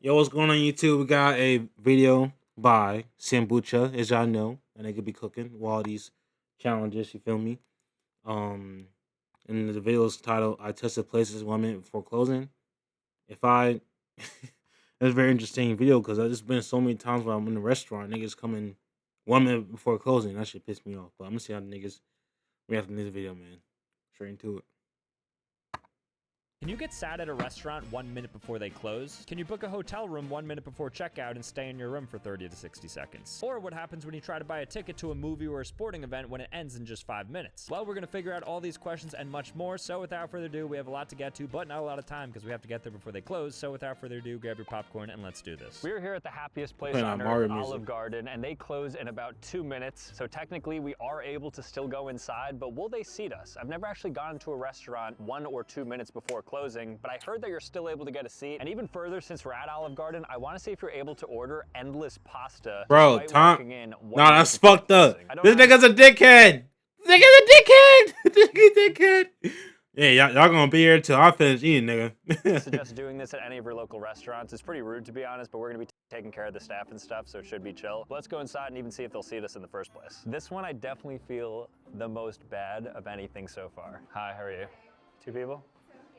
Yo, what's going on YouTube? We got a video by Sambucha, as y'all know, and they could be cooking while these challenges. You feel me? Um, and the video is titled "I tested places 1 minute before closing." If I, it's a very interesting video because there's been so many times when I'm in the restaurant, niggas coming 1 minute before closing. That shit pissed me off. But I'm gonna see how the niggas react in this video, man. Straight into it. Can you get sat at a restaurant 1 minute before they close? Can you book a hotel room 1 minute before checkout and stay in your room for 30 to 60 seconds? Or what happens when you try to buy a ticket to a movie or a sporting event when it ends in just 5 minutes? Well, we're gonna figure out all these questions and much more, so without further ado, we have a lot to get to, but not a lot of time because we have to get there before they close, so without further ado, grab your popcorn and let's do this. We're here at the happiest place Playing on that Mario earth, music. Olive Garden, and they close in about 2 minutes, so technically we are able to still go inside, but will they seat us? I've never actually gone to a restaurant 1 or 2 minutes before closing, but I heard that you're still able to get a seat. And even further, since we're at Olive Garden, I want to see if you're able to order endless pasta. Bro, despite Tom. walking in 1 Nah, minute that's before fucked up. closing. I don't This know. nigga's a dickhead. This nigga's a dickhead. This nigga's a dickhead. Yeah, y'all gonna be here till I finish eating, I nigga. suggest doing this at any of your local restaurants. It's pretty rude, to be honest, but we're gonna be taking care of the staff and stuff, so it should be chill. Let's go inside and even see if they'll seat us in the first place. This one I definitely feel the most bad of anything so far. Hi, how are you? 2 people?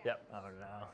Yep. Oh no.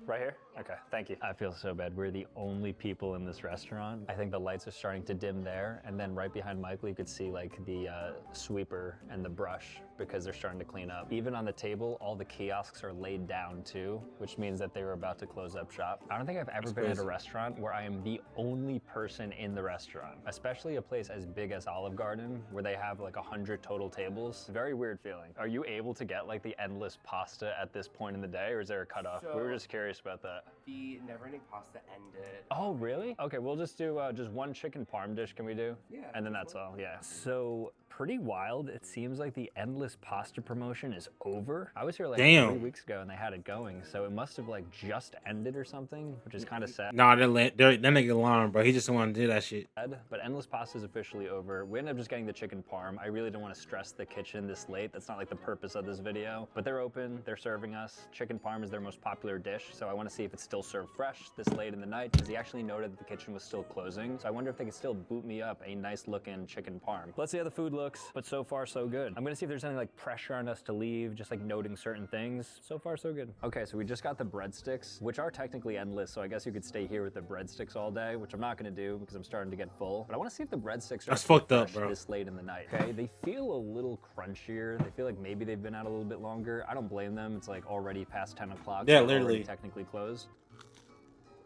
Right here? Okay, thank you. I feel so bad. We're the only people in this restaurant. I think the lights are starting to dim there, and then right behind Michael, you could see like the sweeper and the brush because they're starting to clean up. Even on the table, all the kiosks are laid down too, which means that they were about to close up shop. I don't think I've ever been at a restaurant where I am the only person in the restaurant, especially a place as big as Olive Garden, where they have like 100 total tables. Very weird feeling. Are you able to get like the endless pasta at this point in the day, or is there a cutoff? We were just curious about that. The never-ending pasta ended. Oh, really? Okay, we'll just do just one chicken parm dish, can we do? Yeah. And then that's all, yeah. So, pretty wild. It seems like the endless pasta promotion is over. I was here like Damn. 3 weeks ago and they had it going, so it must have like just ended or something, which is kind of sad. Nah, that nigga lying, bro. He just don't want to do that shit. But endless pasta is officially over. We ended up just getting the chicken parm. I really don't want to stress the kitchen this late. That's not like the purpose of this video. But they're open, they're serving us. Chicken parm is their most popular dish, so I want to see if it's still served fresh this late in the night, because he actually noted that the kitchen was still closing. So I wonder if they could still boot me up a nice looking chicken parm. Let's see how the food looks, but so far so good. I'm gonna see if there's any like pressure on us to leave, just like noting certain things. So far so good. Okay, so we just got the breadsticks, which are technically endless, so I guess you could stay here with the breadsticks all day, which I'm not gonna do because I'm starting to get full. But I want to see if the breadsticks are That's fucked up, fresh bro. this late in the night. Okay, they feel a little crunchier. They feel like maybe they've been out a little bit longer. I don't blame them. It's like already past 10 o'clock. Yeah, so they're already literally. technically closed.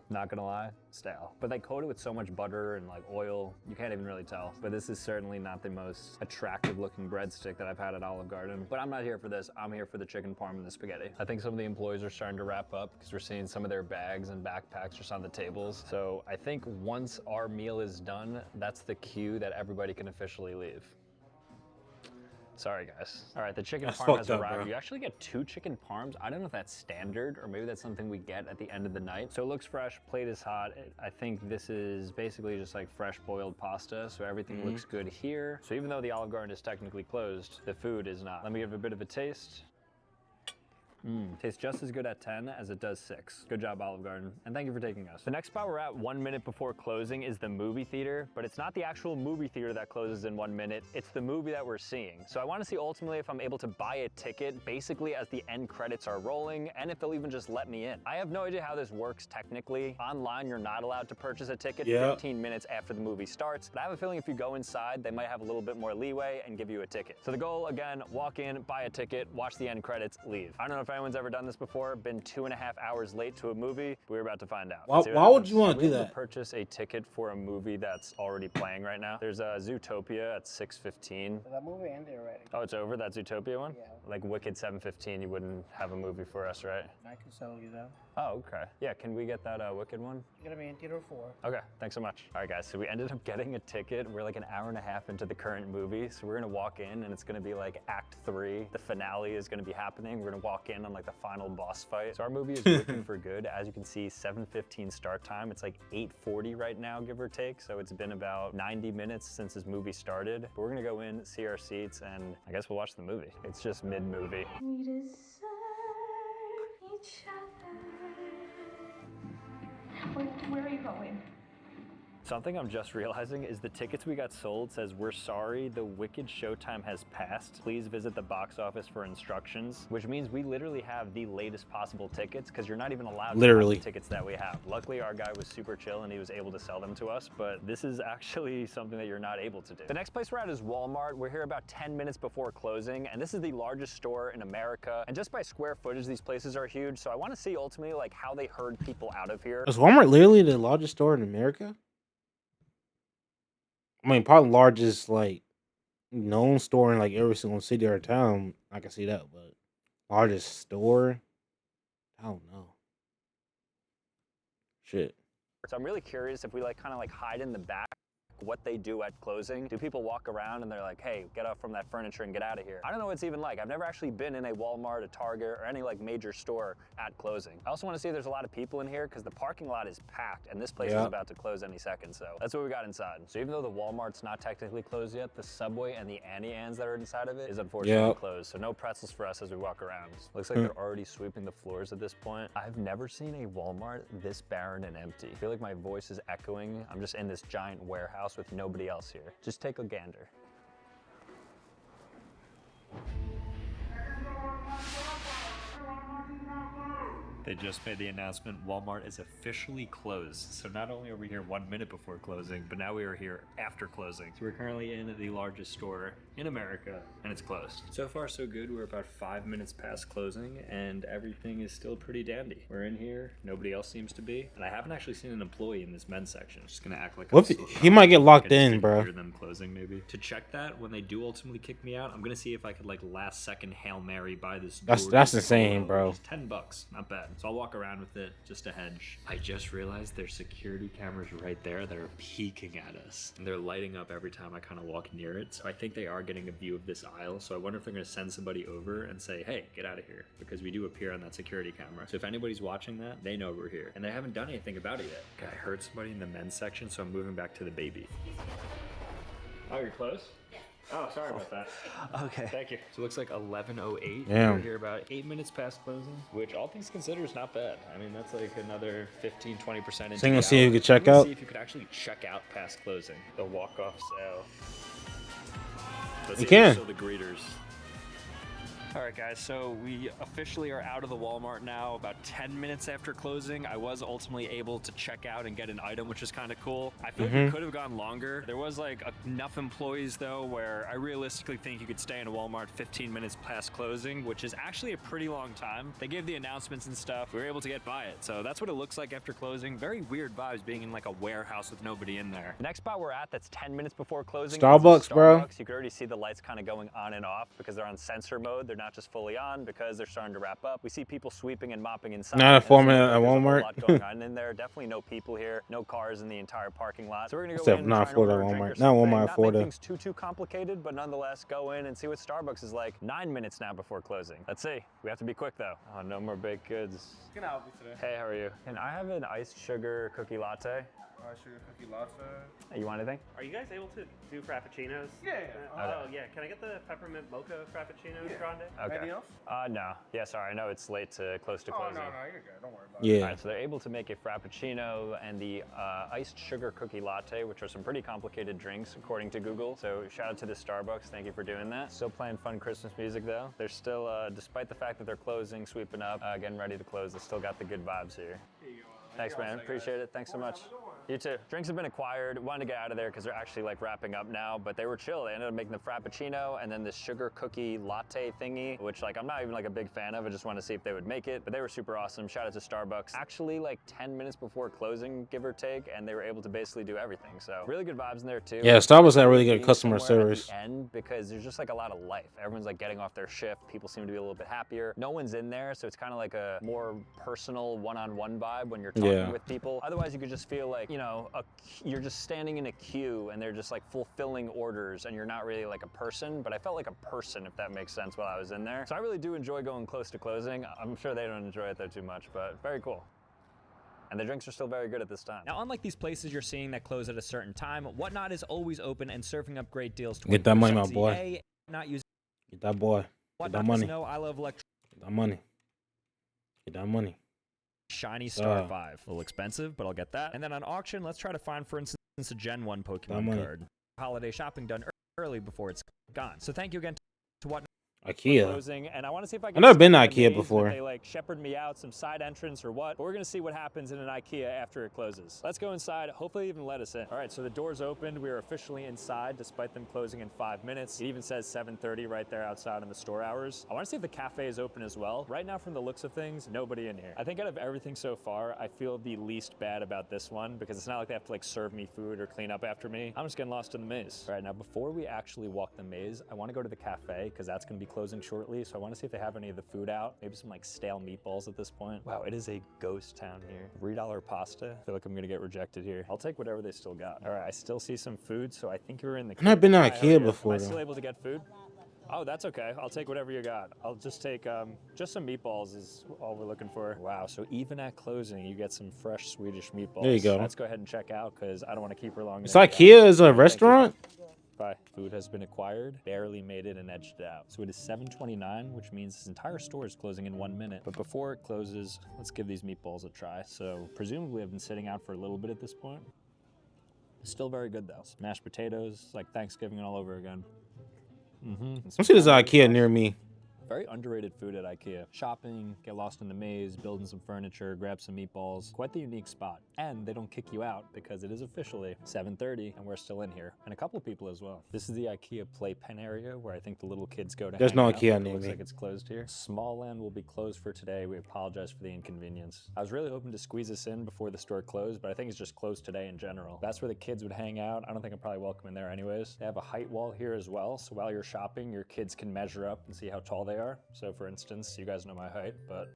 Not gonna lie, stale. But they coat it with so much butter and like oil, you can't even really tell. But this is certainly not the most attractive looking breadstick that I've had at Olive Garden. But I'm not here for this. I'm here for the chicken parm and the spaghetti. I think some of the employees are starting to wrap up because we're seeing some of their bags and backpacks just on the tables. So I think once our meal is done, that's the cue that everybody can officially leave. Sorry, guys. All right, the chicken That's parm has fucked up, arrived. bro. You actually get 2 chicken parms. I don't know if that's standard or maybe that's something we get at the end of the night. So it looks fresh, plate is hot. I think this is basically just like fresh boiled pasta, so everything looks good here. So even though the Olive Garden is technically closed, the food is not. Let me give a bit of a taste. Tastes just as good at 10 as it does 6. Good job, Olive Garden, and thank you for taking us. The next spot we're at 1 minute before closing is the movie theater, but it's not the actual movie theater that closes in 1 minute, it's the movie that we're seeing. So I want to see ultimately if I'm able to buy a ticket basically as the end credits are rolling, and if they'll even just let me in. I have no idea how this works technically. Online, you're not allowed to purchase a ticket 15 minutes after the movie starts, but I have a feeling if you go inside, they might have a little bit more leeway and give you a ticket. So the goal, again, walk in, buy a ticket, watch the end credits, leave. I don't know if anyone's ever done this before, been 2.5 hours late to a movie. We're about to find out. Why would you want to do We have that? purchase a ticket for a movie that's already playing right now. There's a Zootopia at 6:15. That movie ended already. Oh, it's over? That Zootopia one? Yeah. Like Wicked 7:15, you wouldn't have a movie for us, right? I can settle you that. Oh, okay. Yeah, can we get that Wicked one? You're gonna be in theater 4. Okay, thanks so much. All right, guys, so we ended up getting a ticket. We're like an hour and a half into the current movie, so we're gonna walk in and it's gonna be like Act 3. The finale is gonna be happening. We're gonna walk in on like the final boss fight. So our movie is looking for good. As you can see, 7:15 start time. It's like 8:40 right now, give or take. So it's been about 90 minutes since this movie started. But we're gonna go in, see our seats, and I guess we'll watch the movie. It's just mid-movie. We deserve each other. We're Where are you going? Something I'm just realizing is the tickets we got sold says, "We're sorry, the Wicked showtime has passed. Please visit the box office for instructions," which means we literally have the latest possible tickets because you're not even allowed to have the tickets that we have. Luckily, our guy was super chill and he was able to sell them to us, but this is actually something that you're not able to do. The next place we're at is Walmart. We're here about 10 minutes before closing, and this is the largest store in America. And just by square footage, these places are huge, so I want to see ultimately like how they herd people out of here. Is Walmart literally the largest store in America? I mean, probably largest like known store in like every single city or town. I can see that, but largest store, I don't know. Shit. So I'm really curious if we like kind of like hide in the back what they do at closing. Do people walk around and they're like, "Hey, get off from that furniture and get out of here"? I don't know what it's even like. I've never actually been in a Walmart, a Target, or any like major store at closing. I also want to see if there's a lot of people in here because the parking lot is packed and this place is about to close any second. So that's what we got inside. So even though the Walmart's not technically closed yet, the Subway and the Annie Ann's that are inside of it is unfortunately closed. So no pretzels for us as we walk around. Looks like they're already sweeping the floors at this point. I've never seen a Walmart this barren and empty. I feel like my voice is echoing. I'm just in this giant warehouse with nobody else here. Just take a gander. They just made the announcement Walmart is officially closed. So not only are we here 1 minute before closing, but now we are here after closing. So we're currently in the largest store in America and it's closed. So far so good. We're about 5 minutes past closing and everything is still pretty dandy. We're in here, nobody else seems to be. And I haven't actually seen an employee in this men's section. Just gonna act like he might get locked in, bro. Hear them closing maybe. To check that, when they do ultimately kick me out, I'm gonna see if I could like last second Hail Mary buy this. That's insane, bro. Just $10, not bad. So I'll walk around with it just to hedge. I just realized there's security cameras right there that are peeking at us. And they're lighting up every time I kind of walk near it. So I think they are getting a view of this aisle. So I wonder if they're gonna send somebody over and say, "Hey, get out of here," because we do appear on that security camera. So if anybody's watching that, they know we're here. And they haven't done anything about it yet. Okay, I heard somebody in the men's section, so I'm moving back to the baby. Oh, you're close? Oh, sorry about that. Okay. Thank you. So it looks like 11:08. Damn. We're here about 8 minutes past closing, which all things considered is not bad. I mean, that's like another 15-20% into So you gonna the see if hour. you can check I'm gonna out? See if you could actually check out past closing. The walk-off sale. Let's You see if there's can. still the greeters. All right, guys, so we officially are out of the Walmart now, about 10 minutes after closing. I was ultimately able to check out and get an item, which is kind of cool. I feel like we could have gone longer. There was like enough employees though, where I realistically think you could stay in a Walmart 15 minutes past closing, which is actually a pretty long time. They gave the announcements and stuff. We were able to get by it. So that's what it looks like after closing. Very weird vibes being in like a warehouse with nobody in there. The next spot we're at that's 10 minutes before closing. Starbucks, bro. You could already see the lights kind of going on and off because they're on sensor mode. They're not just fully on because they're starting to wrap up. We see people sweeping and mopping inside. Not a foreman at There's a whole Walmart. lot going on in there. Definitely no people here. No cars in the entire parking lot. So we're gonna go Except in, not try and Florida order a drink or Walmart. Not something. Walmart, Not Florida. make things too complicated, but nonetheless go in and see what Starbucks is like. 9 minutes now before closing. Let's see. We have to be quick though. Oh, no more baked goods. Can I help you today? Hey, how are you? Can I have an iced sugar cookie latte? Sugar cookie latte. You want anything? Are you guys able to do frappuccinos? Yeah. Oh, yeah. Can I get the peppermint mocha frappuccino grande? Okay. Anything else? No. Yeah, sorry. I know it's late to close to Oh, closing. no, you're good. Don't worry about it. Yeah. All right, so they're able to make a frappuccino and the iced sugar cookie latte, which are some pretty complicated drinks according to Google. So shout out to the Starbucks, thank you for doing that. Still playing fun Christmas music though. They're still, despite the fact that they're closing, sweeping up, getting ready to close, they still got the good vibes here. Thanks, man. Appreciate it. Thanks so much. You too. Drinks have been acquired. Wanted to get out of there because they're actually like wrapping up now, but they were chill. They ended up making the frappuccino and then the sugar cookie latte thingy, which like I'm not even like a big fan of. I just want to see if they would make it, but they were super awesome. Shout out to Starbucks. Actually like 10 minutes before closing, give or take, and they were able to basically do everything. So really good vibes in there too. Yeah, Starbucks had really good Being customer somewhere at service. the end because there's just like a lot of life. Everyone's like getting off their shift. People seem to be a little bit happier. No one's in there, so it's kind of like a more personal one-on-one vibe when you're talking with people. Otherwise, you could just feel like, you know, you're just standing in a queue and they're just like fulfilling orders and you're not really like a person, but I felt like a person, if that makes sense, while I was in there. So I really do enjoy going close to closing. I'm sure they don't enjoy it though too much, but very cool. And the drinks are still very good at this time. Now, unlike these places you're seeing that close at a certain time, Whatnot is always open and serving up great deals. Get that money, my 24/7. boy. Not using Get that boy. Get Whatnot that money. No, I love electronics. Get that money. Get that money. shiny Star 5. A little expensive, but I'll get that. And then on auction, let's try to find, for instance, a Gen 1 Pokemon card. Holiday shopping done early before it's gone. So thank you again to Whatnot. IKEA. Closing, and I want to see if I can. I've never been to see IKEA the maze, before. if they like shepherd me out some side entrance or what. But we're gonna see what happens in an IKEA after it closes. Let's go inside. Hopefully, they even let us in. All right, so the doors opened. We are officially inside, despite them closing in 5 minutes. It even says 7:30 right there outside in the store hours. I want to see if the cafe is open as well. Right now, from the looks of things, nobody in here. I think out of everything so far, I feel the least bad about this one because it's not like they have to like serve me food or clean up after me. I'm just getting lost in the maze. All right, now before we actually walk the maze, I want to go to the cafe because that's going to be closing shortly. So I want to see if they have any of the food out. Maybe some like stale meatballs at this point. Wow, it is a ghost town here. $3 pasta. I feel like I'm gonna get rejected here. I'll take whatever they still got. All right, I still see some food, so I think you're in the. I've never been to Hi, how are IKEA you? before, Am I still though. able to get food? Oh, that's okay. I'll take whatever you got. I'll just take just some meatballs is all we're looking for. Wow, so even at closing, you get some fresh Swedish meatballs. There you go. Let's go ahead and check out because I don't want to keep her long. It's IKEA is a restaurant? Bye. Food has been acquired, barely made it and edged it out. So it is 7:29, which means this entire store is closing in 1 minute. But before it closes, let's give these meatballs a try. So presumably have been sitting out for a little bit at this point. Still very good though. Mashed potatoes, like Thanksgiving all over again. I'm see there's an IKEA near me. Very underrated food at IKEA. Shopping, get lost in the maze, building some furniture, grab some meatballs. Quite the unique spot. And they don't kick you out because it is officially 7:30 and we're still in here. And a couple of people as well. This is the IKEA playpen area where I think the little kids go to There's hang no out. IKEA It near looks me. like it's closed here. Small Land will be closed for today. We apologize for the inconvenience. I was really hoping to squeeze us in before the store closed, but I think it's just closed today in general. That's where the kids would hang out. I don't think I'm probably welcome in there anyways. They have a height wall here as well. So while you're shopping, your kids can measure up and see how tall they are. So for instance, you guys know my height, but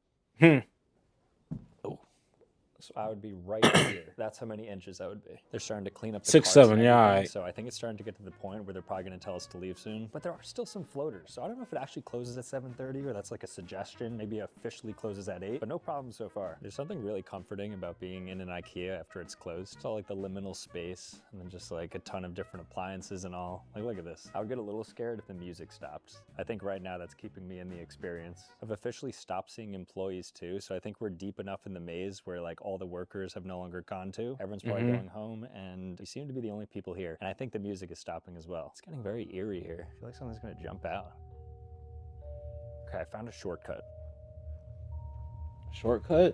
so I would be right here. That's how many inches I would be. They're starting to clean up the 6'7", carts and yeah, everything, alright. so I think it's starting to get to the point where they're probably going to tell us to leave soon. But there are still some floaters, so I don't know if it actually closes at 7:30 or that's like a suggestion. Maybe it officially closes at 8, but no problem so far. There's something really comforting about being in an IKEA after it's closed. It's all like the liminal space and then just like a ton of different appliances and all. Like, look at this. I would get a little scared if the music stopped. I think right now that's keeping me in the experience. I've officially stopped seeing employees too, so I think we're deep enough in the maze where like all the workers have no longer gone to. Everyone's probably going home and we seem to be the only people here. And I think the music is stopping as well. It's getting very eerie here. I feel like something's gonna jump out. Okay, I found a shortcut. Shortcut?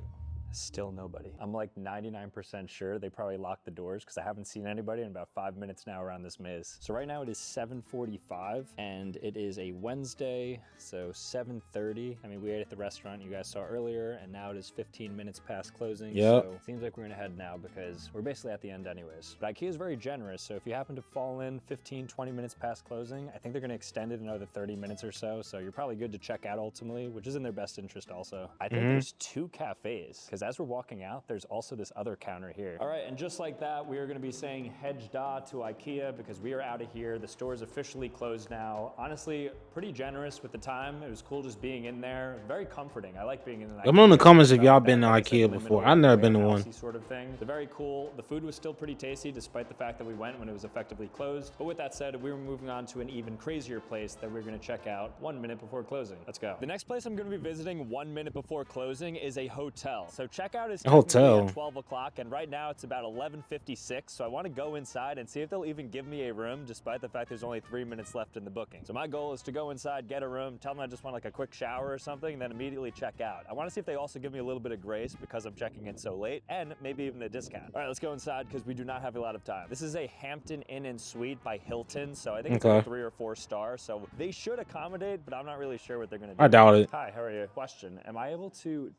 Still nobody. I'm like 99% sure they probably locked the doors because I haven't seen anybody in about 5 minutes now around this maze. So right now it is 7:45 and it is a Wednesday, so 7:30. I mean, we ate at the restaurant you guys saw earlier and now it is 15 minutes past closing. Yep. So it seems like we're gonna head now because we're basically at the end anyways. But IKEA is very generous, so if you happen to fall in 15, 20 minutes past closing, I think they're gonna extend it another 30 minutes or so. So you're probably good to check out ultimately, which is in their best interest also. I think there's 2 cafes because as we're walking out, there's also this other counter here. All right, and just like that, we are gonna be saying hedge da to IKEA because we are out of here. The store is officially closed now. Honestly, pretty generous with the time. It was cool just being in there. Very comforting. I like being in an IKEA. Let me know in the comments if Without y'all that, been to like I said, IKEA liminal before. I've never been to one. warehousey sort of thing. They're very cool. The food was still pretty tasty despite the fact that we went when it was effectively closed. But with that said, we were moving on to an even crazier place that we're gonna check out 1 minute before closing. Let's go. The next place I'm gonna be visiting 1 minute before closing is a hotel. So checkout is A hotel. at 12 o'clock and right now it's about 11:56. So I wanna go inside and see if they'll even give me a room despite the fact there's only 3 minutes left in the booking. So my goal is to go inside, get a room, tell them I just want like a quick shower or something, and then immediately check out. I wanna see if they also give me a little bit of grace because I'm checking in so late and maybe even a discount. All right, let's go inside because we do not have a lot of time. This is a Hampton Inn and Suite by Hilton. So I think it's like Okay. a 3 or 4 star. So they should accommodate, but I'm not really sure what they're gonna do. I doubt it. Hi, how are you? Question, am I able to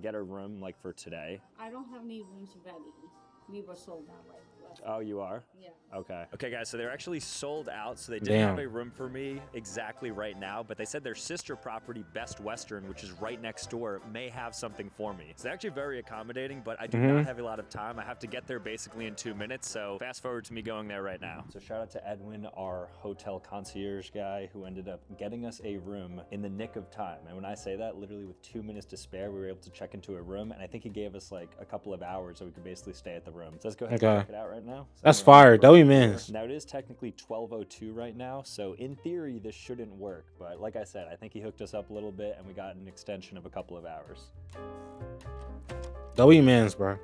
get a room like for today? I don't have any rooms ready. We were sold out right last Oh, you are? Yeah. Okay. Okay, guys, so they're actually sold out, so they didn't Damn. have a room for me exactly right now, but they said their sister property, Best Western, which is right next door, may have something for me. So they're actually very accommodating, but I do not have a lot of time. I have to get there basically in 2 minutes, so fast forward to me going there right now. So shout out to Edwin, our hotel concierge guy, who ended up getting us a room in the nick of time. And when I say that, literally with 2 minutes to spare, we were able to check into a room, and I think he gave us like a couple of hours so we could basically stay at the room. So let's go ahead Okay. and check it out right now. So That's I'm gonna fire. go W over mans. here. Now it is technically 12:02 right now, so in theory this shouldn't work. But like I said, I think he hooked us up a little bit and we got an extension of a couple of hours. W Mans, bro.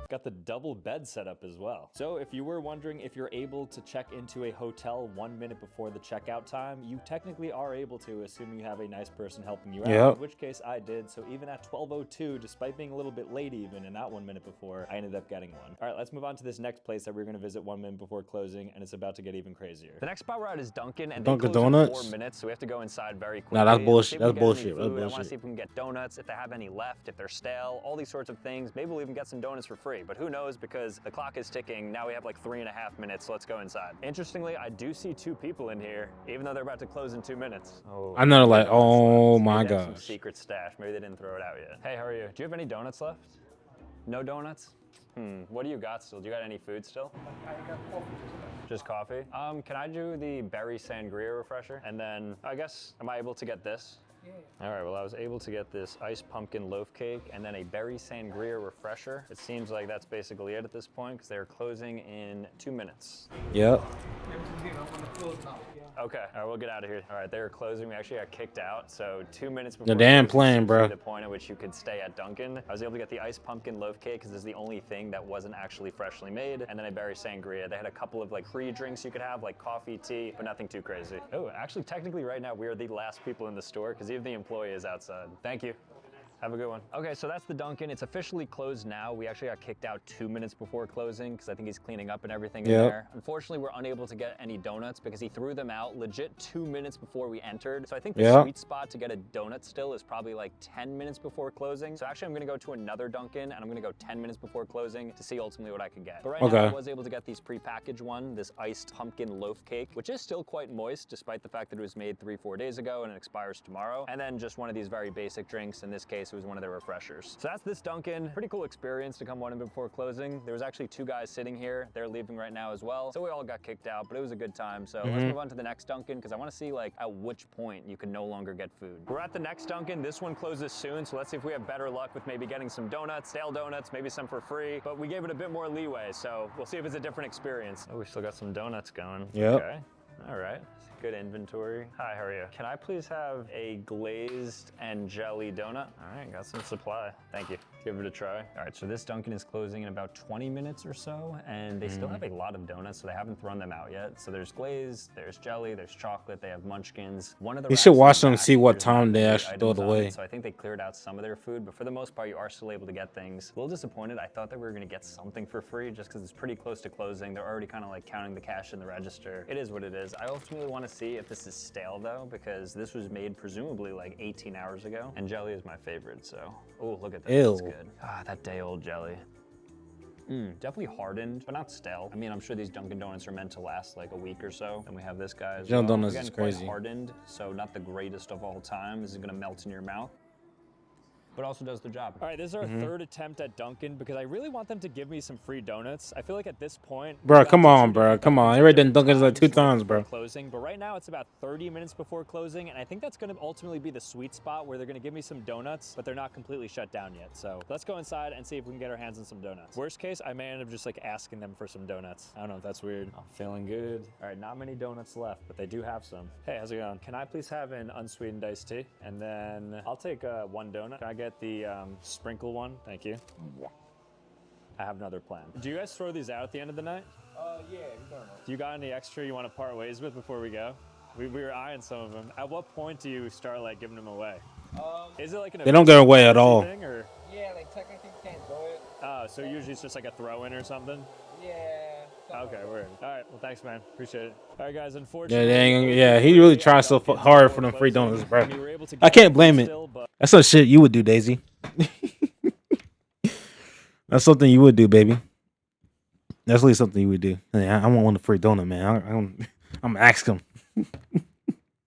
Got the double bed set up as well. So if you were wondering if you're able to check into a hotel 1 minute before the checkout time, you technically are able to, assuming you have a nice person helping you out, Yep. in which case I did. So even at 12:02, despite being a little bit late even and not 1 minute before, I ended up getting one. All right, let's move on to this next place that we're gonna visit 1 minute before closing, and it's about to get even crazier. The next spot we're at is Dunkin', and Dunkin' they close in Donuts? 4 minutes, so we have to go inside very quickly. Nah, that's and bullshit. see if we That's can get any bullshit. That's food. I want to bullshit. see if we can get donuts, if they have any left, if they're stale, all these sorts of things. Maybe we'll even get some donuts for free, but who knows, because the clock is ticking. Now we have like 3.5 minutes, so let's go inside. Interestingly, I do see 2 people in here, even though they're about to close in 2 minutes. Oh, I know, like, oh Maybe my they have some gosh. secret stash. Maybe they didn't throw it out yet. Hey, how are you? Do you have any donuts left? No donuts? What do you got still? Do you got any food still? I got coffee just left. Just coffee? Can I do the berry sangria refresher? And then, I guess, am I able to get this? Yeah. All right, well, I was able to get this iced pumpkin loaf cake and then a berry sangria refresher. It seems like that's basically it at this point because they're closing in 2 minutes. Yep. Okay, all right, we'll get out of here. All right, they were closing. We actually got kicked out, so 2 minutes before The damn closing plan, seems to bro. be the point at which you could stay at Dunkin'. I was able to get the iced pumpkin loaf cake because this is the only thing that wasn't actually freshly made, and then a berry sangria. They had a couple of like free drinks you could have, like coffee, tea, but nothing too crazy. Oh, actually, technically right now we are the last people in the store because even the employee is outside. Thank you. Have a good one. Okay, so that's the Dunkin'. It's officially closed now. We actually got kicked out 2 minutes before closing because I think he's cleaning up and everything in Yep. there. Unfortunately, we're unable to get any donuts because he threw them out legit 2 minutes before we entered. So I think the Yep. sweet spot to get a donut still is probably like 10 minutes before closing. So actually, I'm gonna go to another Dunkin' and I'm gonna go 10 minutes before closing to see ultimately what I can get. But right now, Okay. I was able to get these prepackaged one, this iced pumpkin loaf cake, which is still quite moist despite the fact that it was made 3-4 days ago and it expires tomorrow. And then just one of these very basic drinks. In this case, it was one of their refreshers. So that's this Dunkin'. Pretty cool experience to come 1 minute before closing. There was actually 2 guys sitting here. They're leaving right now as well. So we all got kicked out, but it was a good time. So let's move on to the next Dunkin' because I want to see like at which point you can no longer get food. We're at the next Dunkin'. This one closes soon. So let's see if we have better luck with maybe getting some donuts, stale donuts, maybe some for free. But we gave it a bit more leeway. So we'll see if it's a different experience. Oh, we still got some donuts going. Yep. Okay. All right. Good inventory. Hi, how are you? Can I please have a glazed and jelly donut? All right, got some supply. Thank you. Give it a try. All right, so this Dunkin' is closing in about 20 minutes or so, and they still have a lot of donuts, so they haven't thrown them out yet. So there's glaze, there's jelly, there's chocolate, they have munchkins. One of the You should racks in watch the them back, see what there's time not they many actually throw it items on away. So I think they cleared out some of their food, but for the most part, you are still able to get things. A little disappointed. I thought that we were gonna get something for free just because it's pretty close to closing. They're already kind of like counting the cash in the register. It is what it is. I ultimately want to see if this is stale though, because this was made presumably like 18 hours ago, and jelly is my favorite. So, oh, look at that. That's Ew. good. Ah, that day-old jelly. Definitely hardened, but not stale. I mean, I'm sure these Dunkin' Donuts are meant to last like a week or so. And we have this guy as Dunkin' well. Donuts Again, is quite crazy. hardened, so not the greatest of all time. This is gonna melt in your mouth, but also does the job. All right, this is our third attempt at Dunkin' because I really want them to give me some free donuts. I feel like at this point, Bro, we've come gotten to on, two bro. different Come on. Dunkins You at already done different Dunkin's like 2 right times, before bro. Closing, but right now it's about 30 minutes before closing, and I think that's going to ultimately be the sweet spot where they're going to give me some donuts, but they're not completely shut down yet. So let's go inside and see if we can get our hands on some donuts. Worst case, I may end up just like asking them for some donuts. I don't know if that's weird. I'm feeling good. All right, not many donuts left, but they do have some. Hey, how's it going? Can I please have an unsweetened iced tea? And then I'll take one donut. Can I get the sprinkle one? Thank you. I have another plan. Do you guys throw these out at the end of the night? Yeah, we done. Do you got any extra you want to part ways with before we go? We were eyeing some of them. At what point do you start like giving them away? Is it like an They don't go away at emergency all. thing, or? Yeah, like technically you can't throw it. Oh, so usually it's just like a throw-in or something? Yeah. Okay, word. All right, well, thanks, man. Appreciate it. All right, guys, Yeah, unfortunately... they ain't, yeah, he really tries so hard for them free donuts, bro. I mean, we're able to I get can't blame it. still, but That's some shit you would do, Daisy. That's something you would do, baby. That's really something you would do. Hey, I want one free donut, man. I'm gonna ask him.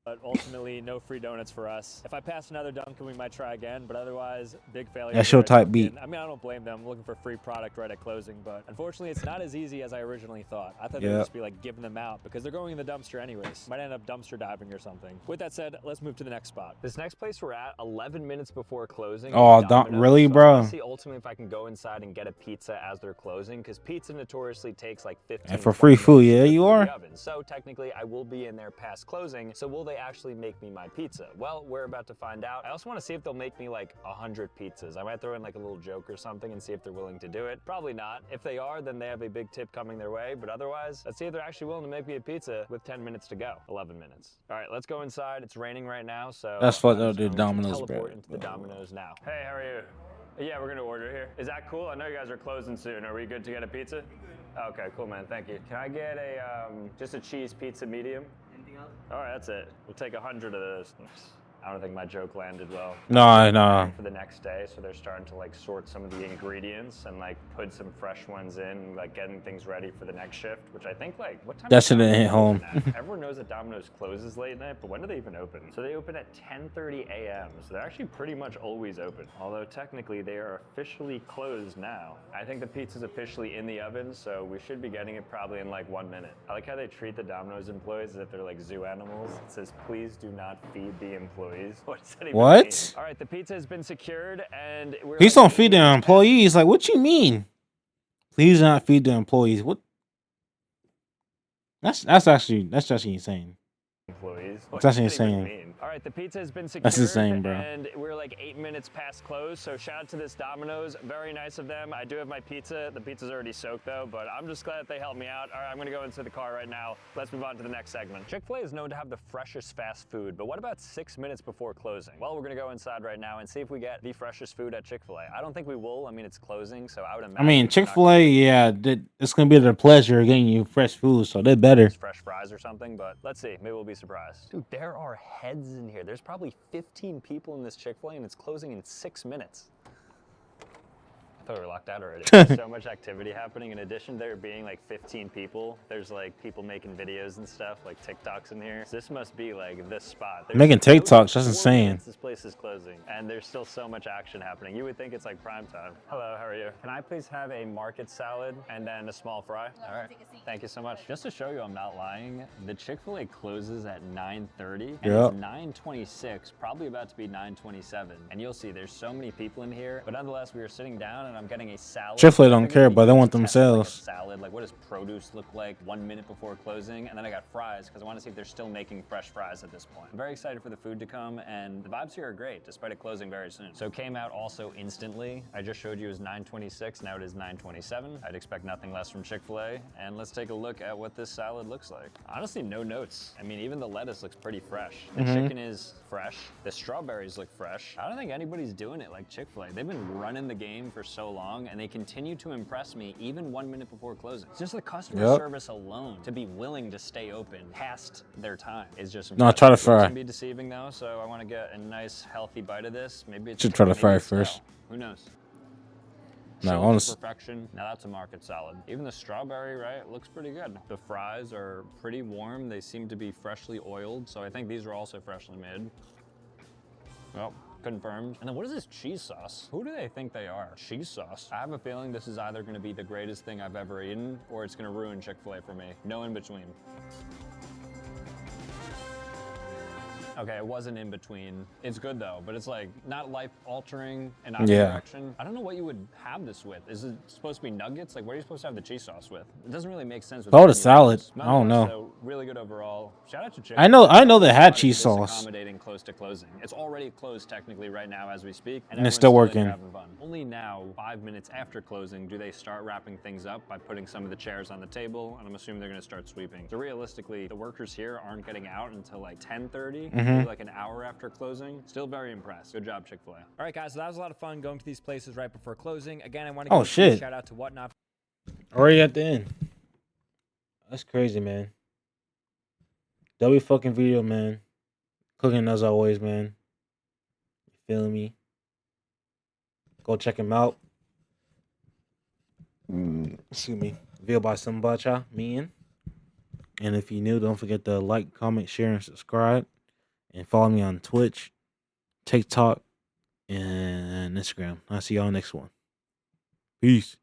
But ultimately, no free donuts for us. If I pass another Dunkin', we might try again, but otherwise, big failure. That's here your at type Dunkin'. beat. I mean, I don't blame them. I'm looking for free product right at closing, but unfortunately, it's not as easy as I originally thought. I thought they would Yeah. just be like giving them out because they're going in the dumpster anyways. Might end up dumpster diving or something. With that said, let's move to the next spot. This next place we're at, 11 minutes before closing. Oh, is Domino's. really, So I bro? wanna see ultimately if I can go inside and get a pizza as they're closing, because pizza notoriously takes like 15 And for 20 free food, minutes to yeah, cook you through are. the oven. So technically, I will be in there past closing. So will they actually actually make me my pizza? Well, we're about to find out. I also want to see if they'll make me like 100 pizzas. I might throw in like a little joke or something and see if they're willing to do it. Probably not. If they are, then they have a big tip coming their way. But otherwise, let's see if they're actually willing to make me a pizza with 10 minutes to go. 11 minutes. All right, let's go inside. It's raining right now, so That's fucked I'm up, just dude. going to Domino's, teleport bro. into the Domino's now. Hey, how are you? Yeah, we're gonna order here. Is that cool? I know you guys are closing soon. Are we good to get a pizza? Okay, cool, man. Thank you. Can I get a just a cheese pizza medium? Anything else? All right, that's it. We'll take 100 of those. I don't think my joke landed well. Nah. For the next day, so they're starting to like sort some of the ingredients and like put some fresh ones in, like getting things ready for the next shift. Which I think like what time? That does shouldn't Domino's hit home. open at? Everyone knows that Domino's closes late night, but when do they even open? So they open at 10:30 a.m. So they're actually pretty much always open. Although technically they are officially closed now. I think the pizza's officially in the oven, so we should be getting it probably in like 1 minute. I like how they treat the Domino's employees as if they're like zoo animals. It says, "Please do not feed the employees." What does that even What? mean? All right, the pizza has been secured, and we're Please like don't feed the employees. Like, what you mean? Please do not feed the employees. What? That's actually insane. employees. It's actually does that even insane. mean? All right, the pizza has been secured. That's insane, bro. And we're like 8 minutes past close, so shout out to this Domino's. Very nice of them. I do have my pizza. The pizza's already soaked though, but I'm just glad that they helped me out. All right, I'm gonna go into the car right now. Let's move on to the next segment. Chick-fil-A is known to have the freshest fast food, but what about 6 minutes before closing? Well, we're gonna go inside right now and see if we get the freshest food at Chick-fil-A. I don't think we will. I mean, it's closing, so I would imagine. I mean, it's not Chick-fil-A, yeah, it's gonna be their pleasure of getting you fresh food, so they better. fresh fries or something, but let's see. Maybe we'll be surprised. Dude, there are heads in here. There's probably 15 people in this Chick-fil-A and it's closing in 6 minutes. I thought we were locked out already. There's so much activity happening. In addition to there being like 15 people, there's like people making videos and stuff, like TikToks in here. So this must be like the spot. There's Making close to TikToks, that's 4 insane. minutes This place is closing and there's still so much action happening. You would think it's like prime time. Hello, how are you? Can I please have a market salad and then a small fry? All right. Thank you so much. Just to show you I'm not lying, the Chick-fil-A closes at 9:30 and Yep. it's 9:26, probably about to be 9:27. And you'll see there's so many people in here, but nonetheless, we are sitting down and I'm getting a salad. Chick-fil-A don't I think care, it'd be but they good want to test, like, a themselves. salad, like what does produce look like 1 minute before closing? And then I got fries because I want to see if they're still making fresh fries at this point. I'm very excited for the food to come and the vibes here are great despite it closing very soon. So it came out also instantly. I just showed you it was 9:26, now it is 9:27. I'd expect nothing less from Chick-fil-A. And let's take a look at what this salad looks like. Honestly, no notes. I mean, even the lettuce looks pretty fresh. The chicken is fresh. The strawberries look fresh. I don't think anybody's doing it like Chick-fil-A. They've been running the game for so long and they continue to impress me even 1 minute before closing. It's just the customer Yep. service alone to be willing to stay open past their time is just No, try to impressive. It fry. can be deceiving though, so I want to get a nice healthy bite of this. Maybe it's Should try to maybe fry it's first. stale. Who knows? No, Chilled to honest- perfection. Now that's a market salad. Even the strawberry, right, looks pretty good. The fries are pretty warm. They seem to be freshly oiled, so I think these are also freshly made. Well, confirmed. And then what is this cheese sauce? Who do they think they are? Cheese sauce. I have a feeling this is either gonna be the greatest thing I've ever eaten or it's gonna ruin Chick-fil-A for me. No in between. Okay, it wasn't in between. It's good though, but it's like not life-altering in either Yeah. direction. I don't know what you would have this with. Is it supposed to be nuggets? Like, what are you supposed to have the cheese sauce with? It doesn't really make sense. With Call it a any salad. of those. I don't Nonetheless, know. though, really good overall. Shout out to Chick. I know they had Try to cheese be this sauce. Accommodating close to closing. It's already closed technically right now as we speak, And it's still everyone's in working. there having fun. Only now, 5 minutes after closing, do they start wrapping things up by putting some of the chairs on the table, and I'm assuming they're gonna start sweeping. So realistically, the workers here aren't getting out until like 10:30, maybe like an hour after closing. Still very impressed. Good job, Chick-fil-A. All right, guys, so that was a lot of fun going to these places right before closing. Again, I want to Oh, give a huge shit. shout out to Whatnot. Already at the end. That's crazy, man. W fucking video, man. Cooking as always, man. You feeling me? Go check him out. Excuse me. Video by Sambacha, me. And if you're new, don't forget to like, comment, share, and subscribe. And follow me on Twitch, TikTok, and Instagram. I'll see y'all next one. Peace.